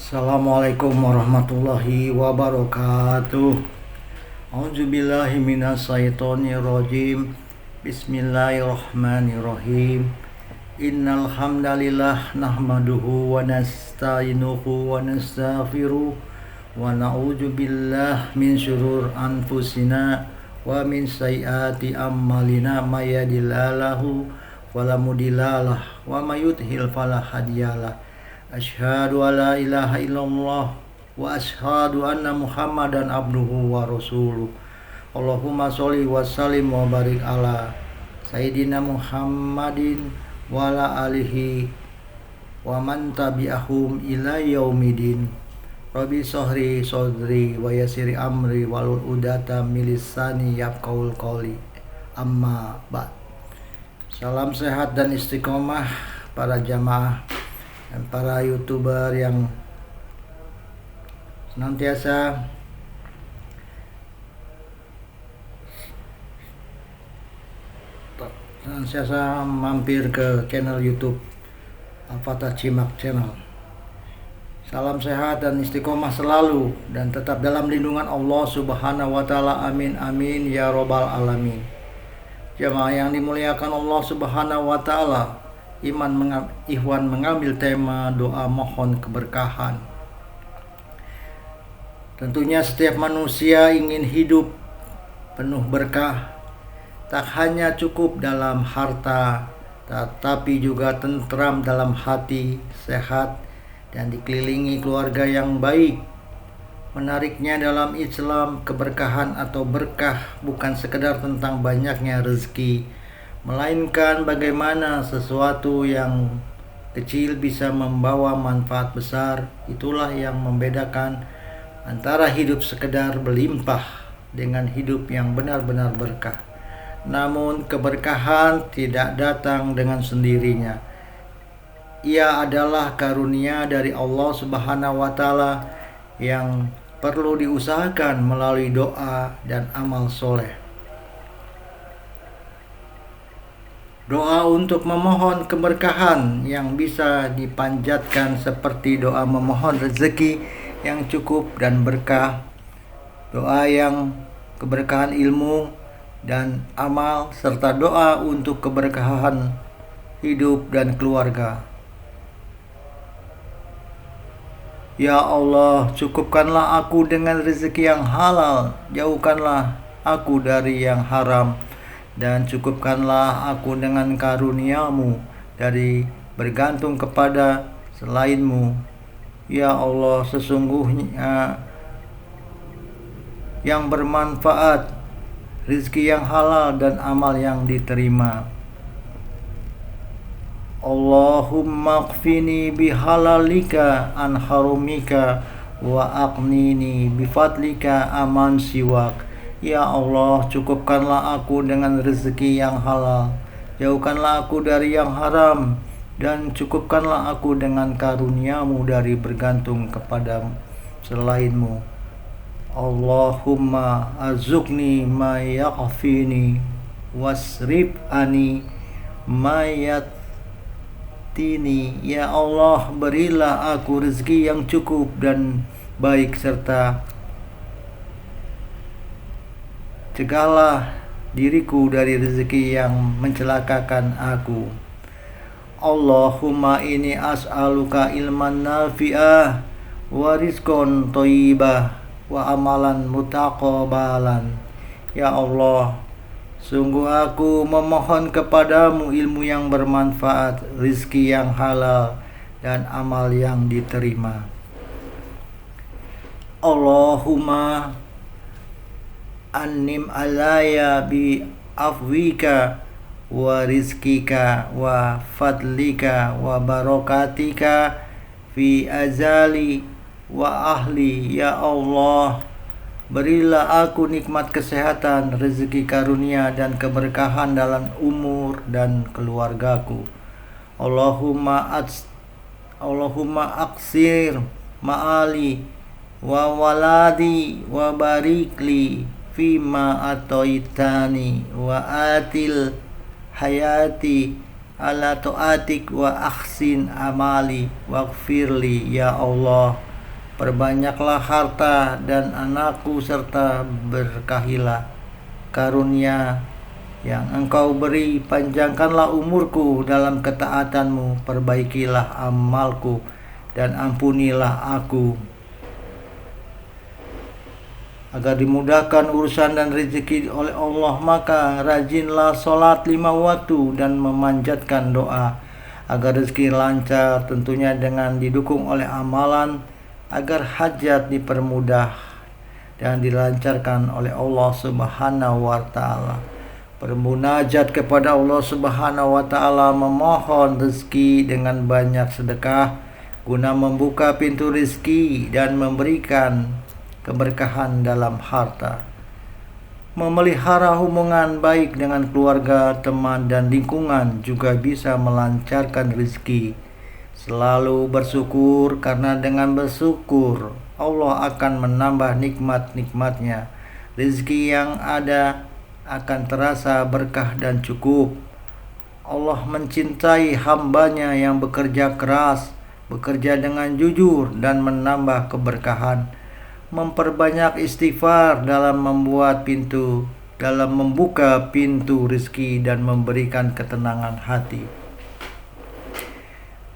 Assalamualaikum warahmatullahi wabarakatuh. A'udzubillahi minasyaitonirrajim. Bismillahirrahmanirrahim. Innal hamdalillah nahmaduhu wa nasta'inuhu wa nastaghfiruh wa na'udzu billahi min syurur anfusina wa min sayyiati a'malina may yahdihillahu fala mudhillalah wa may yudhlil fala hadiyalah. Asyhadu alla ilaha illallah wa asyhadu anna Muhammadan abduhu wa rasuluh. Allahumma sholli wa sallim wa barik ala Sayyidina Muhammadin wa ala alihi wa man tabi'ahum ila yaumidin. Rabbi shrah sadri wa yassir amri wahlul 'uqdatam min lisani yafqahul qawli. Amma ba'd. Salam sehat dan istiqomah para jamaah dan para YouTuber yang senantiasa mampir ke channel YouTube Al-Fatah Cimak Channel. Salam sehat dan istiqomah selalu dan tetap dalam lindungan Allah Subhanahu wa taala. Amin amin ya robbal alamin. Jamaah yang dimuliakan Allah Subhanahu wa taala, Ikhwan mengambil tema doa mohon keberkahan. Tentunya setiap manusia ingin hidup penuh berkah, tak hanya cukup dalam harta, tetapi juga tentram dalam hati, sehat, dan dikelilingi keluarga yang baik. Menariknya dalam Islam, keberkahan atau berkah bukan sekedar tentang banyaknya rezeki, melainkan bagaimana sesuatu yang kecil bisa membawa manfaat besar. Itulah yang membedakan antara hidup sekedar berlimpah dengan hidup yang benar-benar berkah. Namun keberkahan tidak datang dengan sendirinya. Ia adalah karunia dari Allah Subhanahu wa taala yang perlu diusahakan melalui doa dan amal soleh. Doa untuk memohon keberkahan yang bisa dipanjatkan seperti doa memohon rezeki yang cukup dan berkah, doa yang keberkahan ilmu dan amal, serta doa untuk keberkahan hidup dan keluarga. Ya Allah, cukupkanlah aku dengan rezeki yang halal, jauhkanlah aku dari yang haram, dan cukupkanlah aku dengan karunia-Mu dari bergantung kepada selain-Mu. Ya Allah, sesungguhnya yang bermanfaat, rezeki yang halal dan amal yang diterima. Allahumma qfini bihalalika an harumika wa aqnini bifadlika aman siwak. Ya Allah, cukupkanlah aku dengan rezeki yang halal, jauhkanlah aku dari yang haram, dan cukupkanlah aku dengan karunia-Mu dari bergantung kepada selain-Mu. Allahumma arzuqni ma yakfini wasrif ani ma yatini. Ya Allah, berilah aku rezeki yang cukup dan baik, serta cegahlah diriku dari rezeki yang mencelakakan aku. Allahumma inni as'aluka ilman nafi'ah wa rizqan thayyibah wa amalan mutaqabbalan. Ya Allah, sungguh aku memohon kepadamu ilmu yang bermanfaat, rezeki yang halal, dan amal yang diterima. Allahumma an'im alaya bi afwika wa rizkika wa fadlika wa barakatika fi azali wa ahli. Ya Allah, berilah aku nikmat kesehatan, rezeki karunia, dan keberkahan dalam umur dan keluargaku. Allahumma aksir ma'ali wa waladi wa barikli fima atoitani wa atil hayati ala taatik wa ahsin amali waghfirli. Ya Allah, Perbanyaklah harta dan anakku serta berkahilah karunia yang engkau beri. Panjangkanlah umurku dalam ketaatanmu, perbaikilah amalku dan ampunilah aku, agar dimudahkan urusan dan rezeki oleh Allah. Maka rajinlah sholat 5 waktu dan memanjatkan doa agar rezeki lancar, tentunya dengan didukung oleh amalan, agar hajat dipermudah dan dilancarkan oleh Allah Subhanahu wa ta'ala. Bermunajat kepada Allah Subhanahu wa ta'ala, memohon rezeki dengan banyak sedekah guna membuka pintu rezeki dan memberikan keberkahan dalam harta. Memelihara hubungan baik dengan keluarga, teman, dan lingkungan juga bisa melancarkan rezeki. Selalu bersyukur, karena dengan bersyukur Allah akan menambah nikmat-nikmatnya. Rezeki yang ada akan terasa berkah dan cukup. Allah mencintai hambanya yang bekerja keras, bekerja dengan jujur, dan menambah keberkahan. Memperbanyak istighfar dalam membuka pintu rezeki dan memberikan ketenangan hati.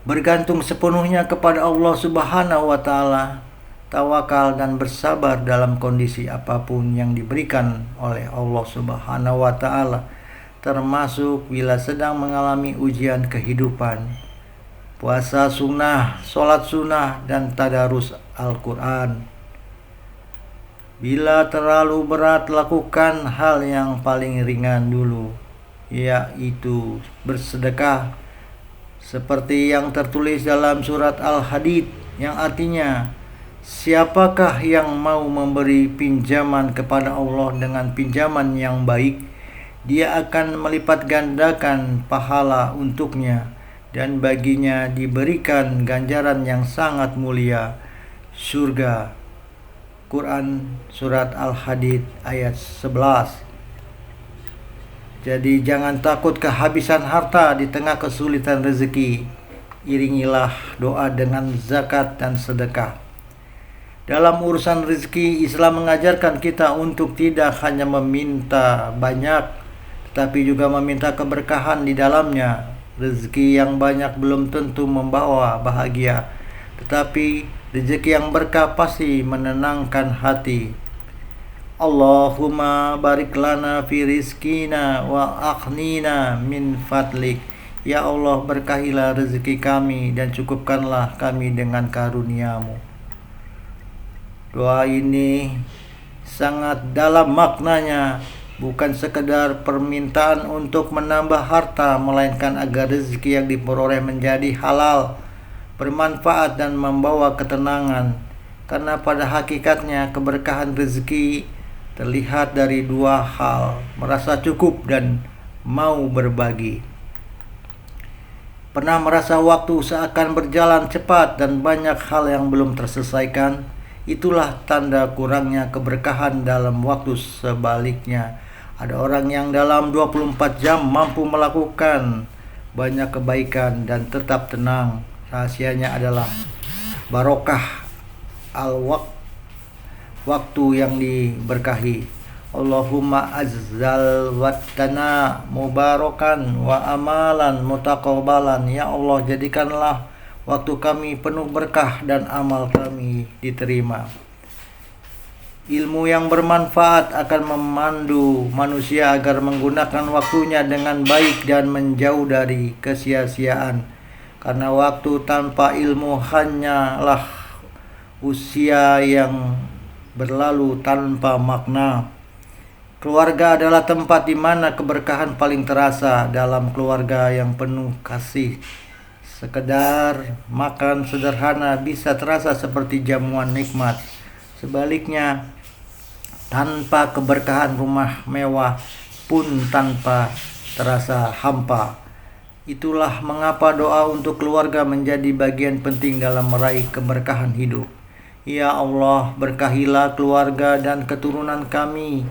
Bergantung sepenuhnya kepada Allah Subhanahu wa ta'ala, tawakal dan bersabar dalam kondisi apapun yang diberikan oleh Allah Subhanahu wa ta'ala, termasuk bila sedang mengalami ujian kehidupan. Puasa sunnah, sholat sunnah, dan tadarus Al-Quran. Bila terlalu berat, lakukan hal yang paling ringan dulu, yaitu bersedekah, seperti yang tertulis dalam surat Al-Hadid, yang artinya, siapakah yang mau memberi pinjaman kepada Allah dengan pinjaman yang baik, Dia akan melipat gandakan pahala untuknya, dan baginya diberikan ganjaran yang sangat mulia, surga. Quran surat Al-Hadid ayat 11. Jadi jangan takut kehabisan harta di tengah kesulitan rezeki. Iringilah doa dengan zakat dan sedekah. Dalam urusan rezeki, Islam mengajarkan kita untuk tidak hanya meminta banyak, tetapi juga meminta keberkahan di dalamnya. Rezeki yang banyak belum tentu membawa bahagia, tetapi rezeki yang berkah pasti menenangkan hati. Allahumma barik lana fi rizkina wa aghnina min fadlik. Ya Allah, berkahilah rezeki kami dan cukupkanlah kami dengan karunia-Mu. Doa ini sangat dalam maknanya, bukan sekedar permintaan untuk menambah harta, melainkan agar rezeki yang diperoleh menjadi halal, bermanfaat, dan membawa ketenangan. Karena pada hakikatnya keberkahan rezeki terlihat dari dua hal, merasa cukup dan mau berbagi. Pernah merasa waktu seakan berjalan cepat dan banyak hal yang belum terselesaikan? Itulah tanda kurangnya keberkahan dalam waktu. Sebaliknya, ada orang yang dalam 24 jam mampu melakukan banyak kebaikan dan tetap tenang. Rahasianya adalah barokah waktu yang diberkahi. Allahumma azzal wattana mubarakan wa amalan mutaqabbalan. Ya Allah, jadikanlah waktu kami penuh berkah dan amal kami diterima. Ilmu yang bermanfaat akan memandu manusia agar menggunakan waktunya dengan baik dan menjauh dari kesia-siaan. Karena waktu tanpa ilmu hanyalah usia yang berlalu tanpa makna. Keluarga adalah tempat di mana keberkahan paling terasa. Dalam keluarga yang penuh kasih, sekedar makan sederhana bisa terasa seperti jamuan nikmat. Sebaliknya, tanpa keberkahan, rumah mewah pun tanpa terasa hampa. Itulah mengapa doa untuk keluarga menjadi bagian penting dalam meraih keberkahan hidup. Ya Allah, berkahilah keluarga dan keturunan kami,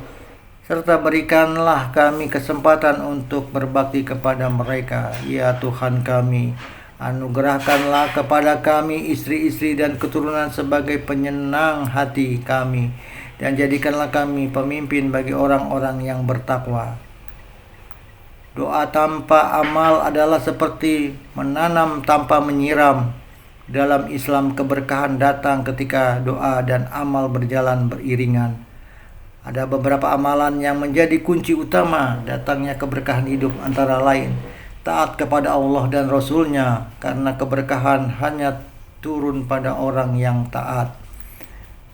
serta berikanlah kami kesempatan untuk berbakti kepada mereka. Ya Tuhan kami, Anugerahkanlah kepada kami istri-istri dan keturunan sebagai penyenang hati kami, dan jadikanlah kami pemimpin bagi orang-orang yang bertakwa. Doa tanpa amal adalah seperti menanam tanpa menyiram. Dalam Islam, keberkahan datang ketika doa dan amal berjalan beriringan. Ada beberapa amalan yang menjadi kunci utama datangnya keberkahan hidup, antara lain taat kepada Allah dan Rasul-Nya, karena keberkahan hanya turun pada orang yang taat.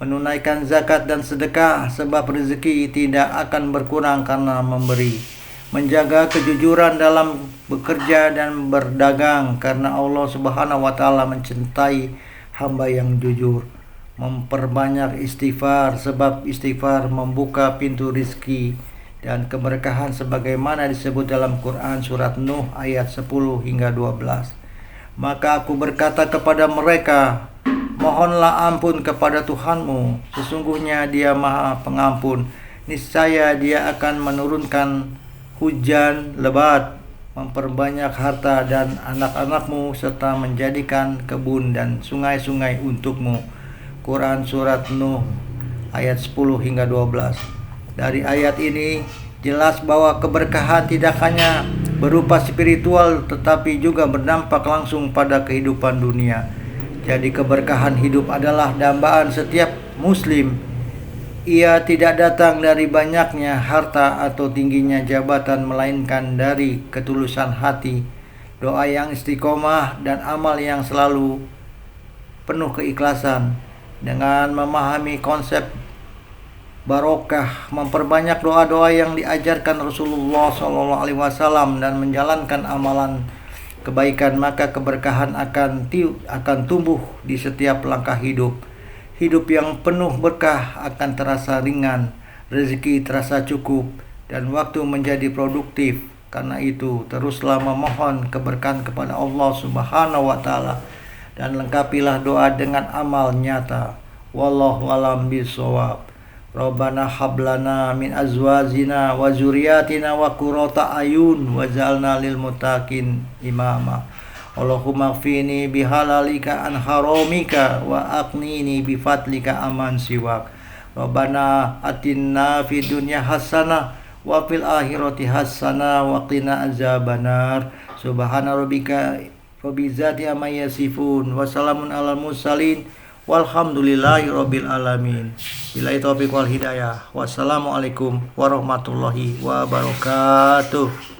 Menunaikan zakat dan sedekah, sebab rezeki tidak akan berkurang karena memberi. Menjaga kejujuran dalam bekerja dan berdagang, karena Allah Subhanahu wa taala mencintai hamba yang jujur. Memperbanyak istighfar, sebab istighfar membuka pintu rizki dan keberkahan sebagaimana disebut dalam Quran surat Nuh ayat 10 hingga 12. Maka aku berkata kepada mereka, mohonlah ampun kepada Tuhanmu, sesungguhnya Dia Maha Pengampun. Niscaya Dia akan menurunkan hujan lebat, memperbanyak harta dan anak-anakmu, serta menjadikan kebun dan sungai-sungai untukmu. Quran surat Nuh ayat 10 hingga 12. Dari ayat ini jelas bahwa keberkahan tidak hanya berupa spiritual tetapi juga berdampak langsung pada kehidupan dunia. Jadi keberkahan hidup adalah dambaan setiap muslim. Ia tidak datang dari banyaknya harta atau tingginya jabatan, melainkan dari ketulusan hati, doa yang istiqomah, dan amal yang selalu penuh keikhlasan. Dengan memahami konsep barokah, memperbanyak doa-doa yang diajarkan Rasulullah SAW dan menjalankan amalan kebaikan, maka keberkahan akan tumbuh di setiap langkah hidup. Hidup yang penuh berkah akan terasa ringan, rezeki terasa cukup, dan waktu menjadi produktif. Karena itu, teruslah memohon keberkahan kepada Allah Subhanahu wa taala, dan lengkapilah doa dengan amal nyata. Wallahu a'lam bishawab. Rabbana hablana min azwajina wa zurriyatina wa qurrata ayun waj'alna lil muttaqin imama. Allahumma qfini bihalalika an haramika wa aqnini bifadlika aman siwak. Rabbana atinna fid dunya hasanah wa fil akhirati hasanah wa qina azabannar. Subhana rabbika rabbil izzati amma yasifun wa salamun alal mursalin walhamdulillahi rabbil alamin. Billahi taufiq wal hidayah. Wassalamualaikum warahmatullahi wabarakatuh.